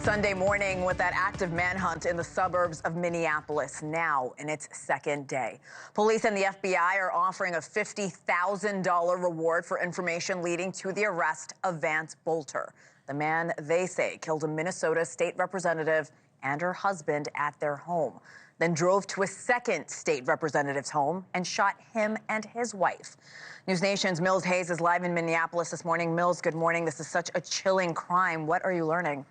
Sunday morning with that active manhunt in the suburbs of Minneapolis, now in its second day. Police and the FBI are offering a $50,000 reward for information leading to the arrest of Vance Bolter, the man they say killed a Minnesota state representative and her husband at their home, then drove to a second state representative's home and shot him and his wife. NewsNation's Mills Hayes is live in Minneapolis this morning. Mills, good morning. This is such a chilling crime. What are you learning?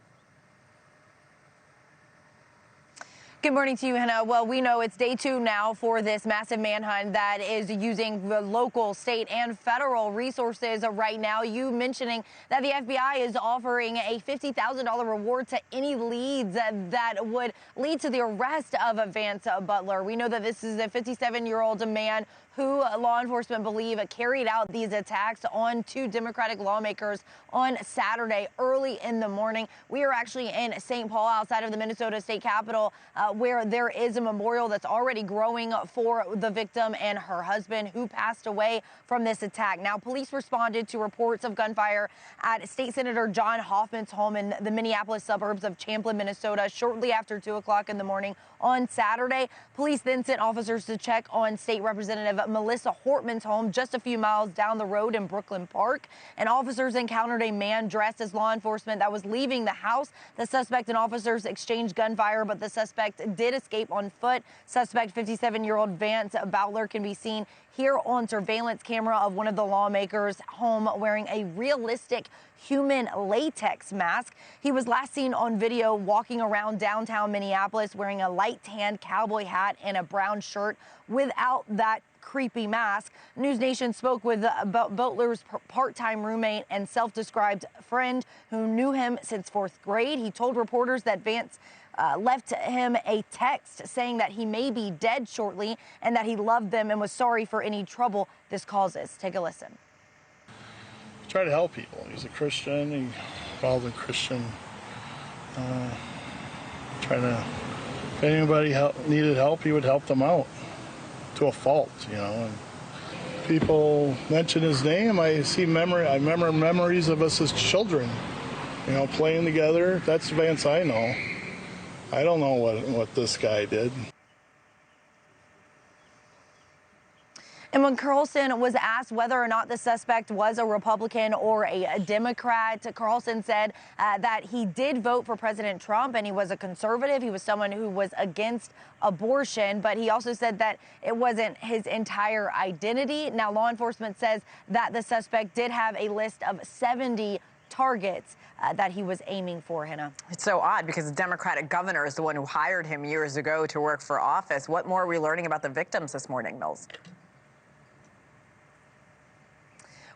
Good morning to you, Hena. Well, we know it's day 2 now for this massive manhunt that is using the local, state, and federal resources right now. You mentioning that the FBI is offering a $50,000 reward to any leads that would lead to the arrest of Vance Butler. We know that this is a 57-year-old man who law enforcement believe carried out these attacks on 2 Democratic lawmakers on Saturday early in the morning. We are actually in St. Paul, outside of the Minnesota State Capitol, where there is a memorial that's already growing for the victim and her husband who passed away from this attack. Now, police responded to reports of gunfire at State Senator John Hoffman's home in the Minneapolis suburbs of Champlin, Minnesota, shortly after 2 o'clock in the morning on Saturday. Police then sent officers to check on State Representative Melissa Hortman's home just a few miles down the road in Brooklyn Park. And officers encountered a man dressed as law enforcement that was leaving the house. The suspect and officers exchanged gunfire, but the suspect did escape on foot. Suspect 57-year-old Vance Butler can be seen here on surveillance camera of one of the lawmakers' home wearing a realistic human latex mask. He was last seen on video walking around downtown Minneapolis wearing a light tan cowboy hat and a brown shirt without that creepy mask. NewsNation spoke with Butler's part-time roommate and self-described friend who knew him since 4th grade. He told reporters that Vance left him a text saying that he may be dead shortly and that he loved them and was sorry for any trouble this causes. Take a listen. Try to help people. He's a Christian. He followed a Christian. If anybody needed help, he would help them out to a fault, you know. And people mention his name. I remember memories of us as children, you know, playing together. That's Vance I know. I don't know what this guy did. And when Carlson was asked whether or not the suspect was a Republican or a Democrat, Carlson said that he did vote for President Trump and he was a conservative. He was someone who was against abortion, but he also said that it wasn't his entire identity. Now, law enforcement says that the suspect did have a list of 70 targets that he was aiming for, Hena. It's so odd because the Democratic governor is the one who hired him years ago to work for office. What more are we learning about the victims this morning, Mills?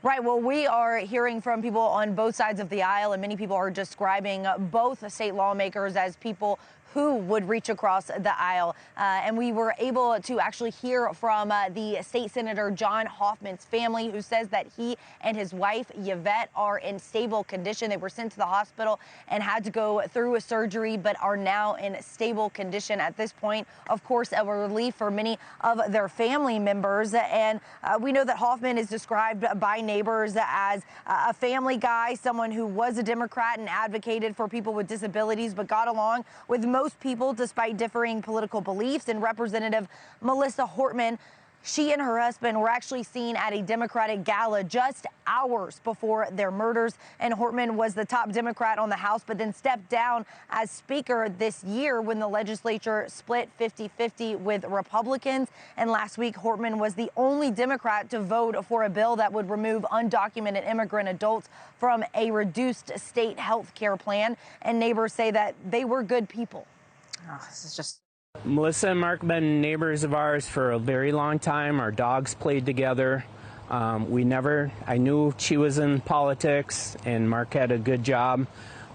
Right. Well, we are hearing from people on both sides of the aisle, and many people are describing both state lawmakers as people who would reach across the aisle. And we were able to actually hear from the state senator John Hoffman's family, who says that he and his wife Yvette are in stable condition. They were sent to the hospital and had to go through a surgery, but are now in stable condition at this point. Of course, a relief for many of their family members. And we know that Hoffman is described by neighbors as a family guy, someone who was a Democrat and advocated for people with disabilities, but got along with most people despite differing political beliefs. And Representative Melissa Hortman, she and her husband were actually seen at a Democratic gala just hours before their murders. And Hortman was the top Democrat on the House, but then stepped down as Speaker this year when the legislature split 50-50 with Republicans. And last week, Hortman was the only Democrat to vote for a bill that would remove undocumented immigrant adults from a reduced state health care plan. And neighbors say that they were good people. Oh, this is just... Melissa and Mark have been neighbors of ours for a very long time. Our dogs played together. I knew she was in politics and Mark had a good job.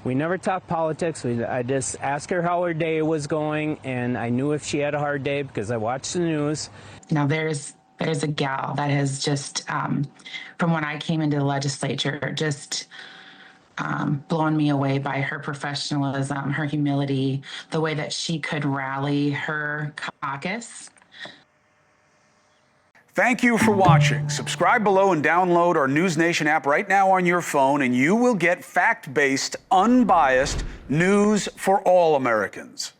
We never talked politics. I just asked her how her day was going, and I knew if she had a hard day because I watched the news. Now there's a gal that has just, from when I came into the legislature, just blown me away by her professionalism, her humility, the way that she could rally her caucus. Thank you for watching. Subscribe below and download our NewsNation app right now on your phone, and you will get fact-based, unbiased news for all Americans.